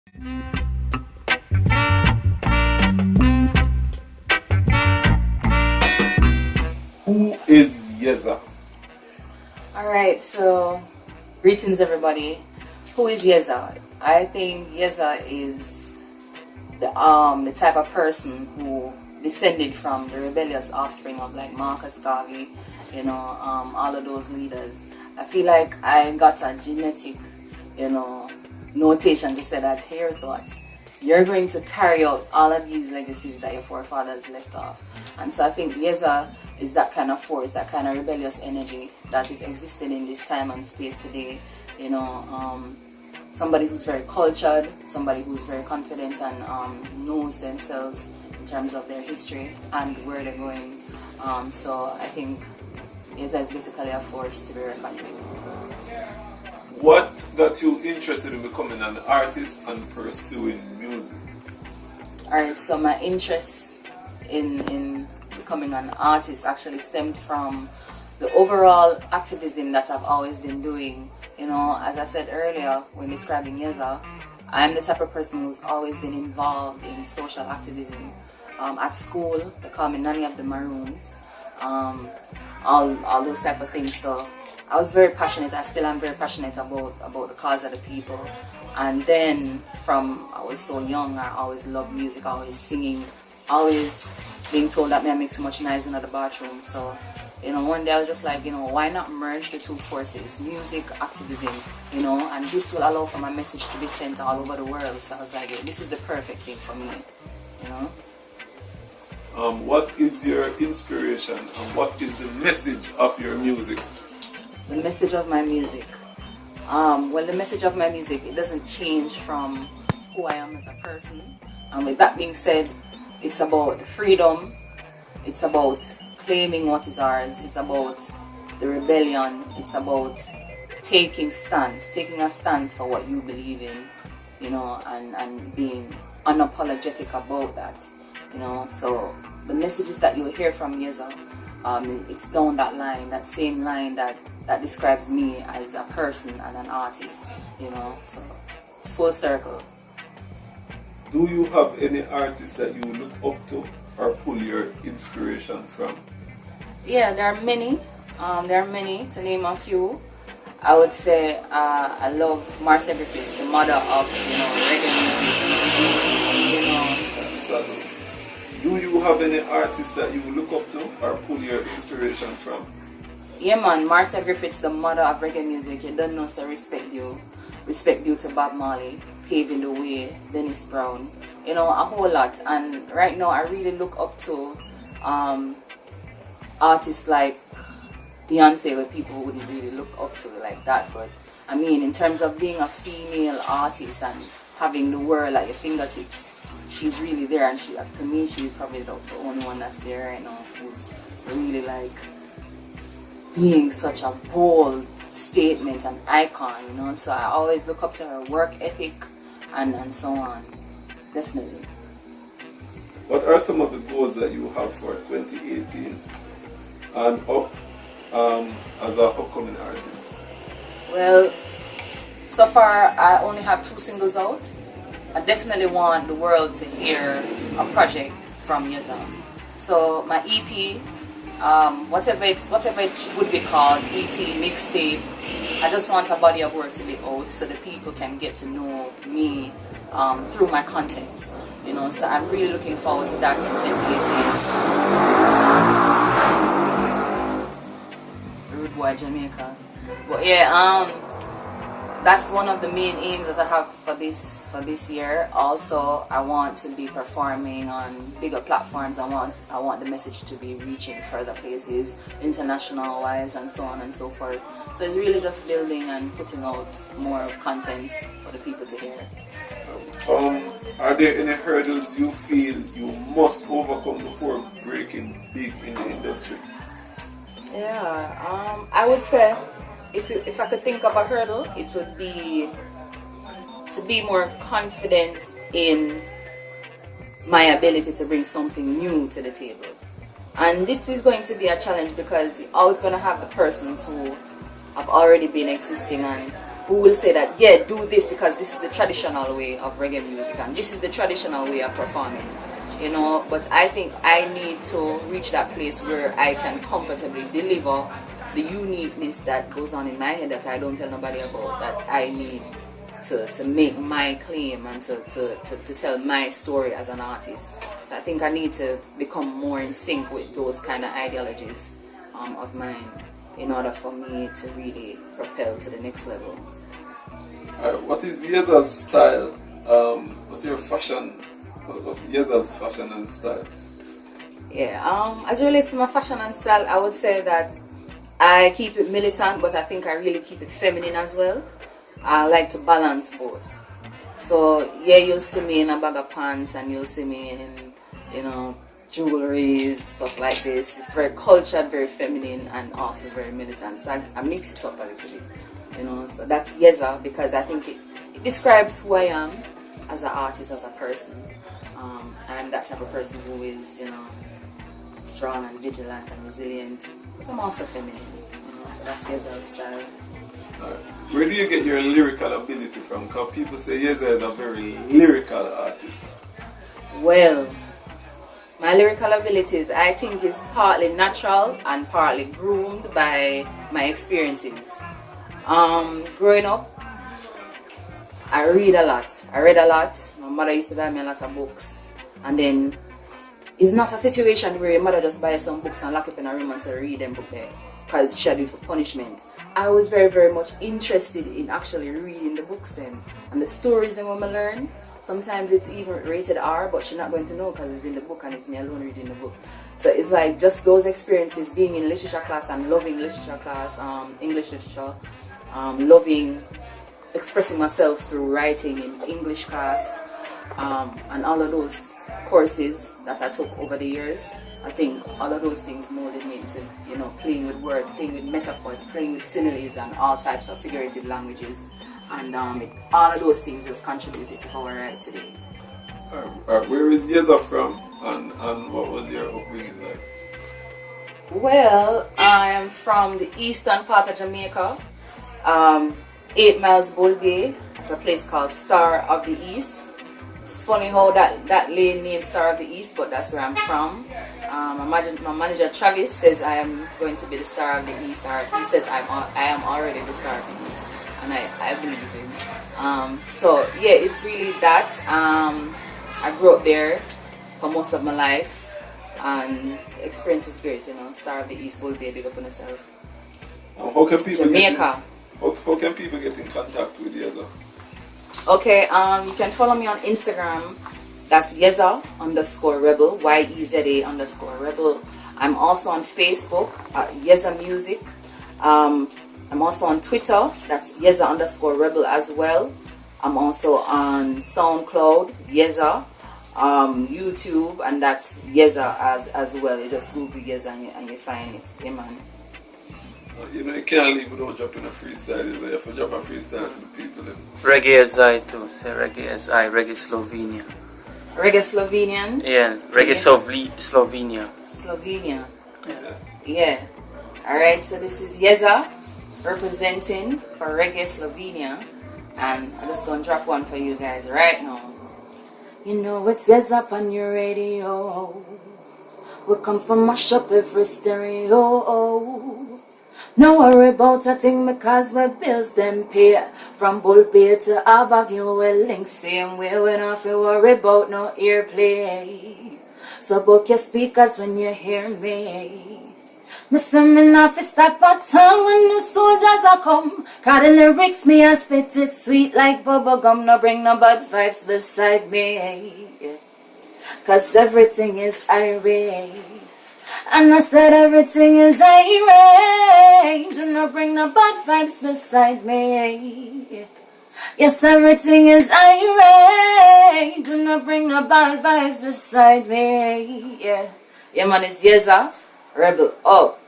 Who is Yeza? Alright, so greetings everybody. Who is Yeza? I think Yeza is the type of person who descended from the rebellious offspring of like Marcus Garvey, you know, all of those leaders. I feel like I got a genetic, you know, notation to say that here's what. You're going to carry out all of these legacies that your forefathers left off. And so I think Yeza is that kind of force, that kind of rebellious energy that is existing in this time and space today. You know, somebody who's very cultured, somebody who's very confident and knows themselves in terms of their history and where they're going. So I think Yeza is basically a force to be reckoned with. What got you interested in becoming an artist and pursuing music? Alright, so my interest in becoming an artist actually stemmed from the overall activism that I've always been doing. You know, as I said earlier when describing Yeza, I'm the type of person who's always been involved in social activism. At school, they call me Nanny of the Maroons, all those type of things. So I was very passionate, I still am very passionate about the cause of the people. And then from I was so young, I always loved music, always singing, always being told that I make too much noise in the bathroom. So, you know, one day I was just like, you know, why not merge the two forces, music, activism, you know, and this will allow for my message to be sent all over the world. So I was like, this is the perfect thing for me, you know. What is your inspiration and what is the message of your music? The message of my music. Well, the message of my music, it doesn't change from who I am as a person. And with that being said, it's about freedom, it's about claiming what is ours, it's about the rebellion, it's about taking a stance for what you believe in, you know, and being unapologetic about that, you know. So the messages that you'll hear from Yeza, it's down that line, that same line that describes me as a person and an artist, you know, so it's full circle. Do you have any artists that you look up to or pull your inspiration from? Yeah, there are many. To name a few. I would say I love Marcia Griffiths, the mother of, you know, reggae music. You know. Do you have any artists that you look up to or pull your inspiration from? Yeah man, Marcia Griffiths, the mother of reggae music. You don't know, so respect you. Respect due to Bob Marley, Paving the Way, Dennis Brown, you know, a whole lot. And right now I really look up to artists like Beyonce, where people wouldn't really look up to like that. But I mean, in terms of being a female artist and having the world at your fingertips, she's really there. And she, to me, she's probably the only one that's there right now who's really like being such a bold statement and icon, you know. So I always look up to her work ethic and so on. Definitely. What are some of the goals that you have for 2018 and up as an upcoming artist? Well, so far I only have 2 singles out. I definitely want the world to hear a project from Yeza. So my EP, whatever it would be called, EP, mixtape, I just want a body of work to be out so the people can get to know me through my content, you know. So I'm really looking forward to that in 2018. Rude boy, Jamaica. But yeah, that's one of the main aims that I have for this year. Also, I want to be performing on bigger platforms. I want the message to be reaching further places, international wise, and so on and so forth. So it's really just building and putting out more content for the people to hear. Are there any hurdles you feel you must overcome before breaking big in the industry? Yeah, I would say if I could think of a hurdle, it would be to be more confident in my ability to bring something new to the table. And this is going to be a challenge because you're always going to have the persons who have already been existing and who will say that, yeah, do this because this is the traditional way of reggae music and this is the traditional way of performing, you know. But I think I need to reach that place where I can comfortably deliver the uniqueness that goes on in my head that I don't tell nobody about, that I need to make my claim and to tell my story as an artist. So I think I need to become more in sync with those kind of ideologies of mine in order for me to really propel to the next level. What is Yeza's style? What's your fashion? What's Yeza's fashion and style? Yeah, as it relates to my fashion and style, I would say that I keep it militant, but I think I really keep it feminine as well. I like to balance both. So yeah, you'll see me in a bag of pants and you'll see me in, you know, jewelry, stuff like this. It's very cultured, very feminine, and also very militant. So I mix it up a little bit, you know. So that's Yeza, because I think it describes who I am as an artist, as a person. I'm that type of person who is, you know, strong and vigilant and resilient, but I'm also feminine, you know. So that's Yeza's style. Where do you get your lyrical ability from? Because people say Yeza is a very lyrical artist. Well, my lyrical abilities, I think, is partly natural and partly groomed by my experiences. Growing up, I read a lot. My mother used to buy me a lot of books. And then, it's not a situation where your mother just buys some books and lock up in a room and say, read them book there, because she had it for punishment. I was very, very much interested in actually reading the books then. And the stories then when I learn, sometimes it's even rated R, but she's not going to know because it's in the book and it's me alone reading the book. So it's like just those experiences, being in literature class and loving literature class, English literature, loving expressing myself through writing in English class, and all of those courses that I took over the years. I think all of those things molded me into, you know, playing with words, playing with metaphors, playing with similes and all types of figurative languages. And all of those things just contributed to how I write today. Where is Yeza from, and what was your upbringing like? Well, I am from the eastern part of Jamaica, 8 miles Bull Bay. It's a place called Star of the East. It's funny how that lane named Star of the East, but that's where I'm from. My manager Travis says I am going to be the Star of the East, or he says I am already the Star of the East, and I believe him. So yeah, it's really that. I grew up there for most of my life, and the experience is great, you know. Star of the East, Bull Bay, big up on yourself. How can people Jamaica. How can people get in contact with Yeza? Okay, you can follow me on Instagram. That's Yeza_Rebel, YEZA_Rebel. I'm also on Facebook at Yeza Music. I'm also on Twitter. That's Yeza_Rebel as well. I'm also on SoundCloud, Yeza, YouTube, and that's Yeza as well. You just Google Yeza and you find it. Yeah, man. You know, you can't leave without dropping a freestyle. You have to drop a freestyle for the people. Reggae.Si too. Say Reggae.Si, Reggae Slovenia. Reggae Slovenian? Yeah, Reggae Slovenia. Slovenia. Yeah. Alright, so this is Yeza representing for Reggae Slovenia. And I'm just gonna drop one for you guys right now. You know it's Yeza on your radio. We come from mash up every stereo. No worry about a thing because we bills them pay. From Bull Bay to Abbeview, we link same way. We don't have to worry about no airplay. So book your speakers when you hear me. Me not fi stop a time when the soldiers a come. Cause the lyrics me a spit it sweet like bubble gum. No bring no bad vibes beside me. Cause everything is irate. And I said everything is irate. Do not bring no bad vibes beside me. Yes, everything is irate. Do not bring no bad vibes beside me. Yeah, man, it's Yeza, Rebel up.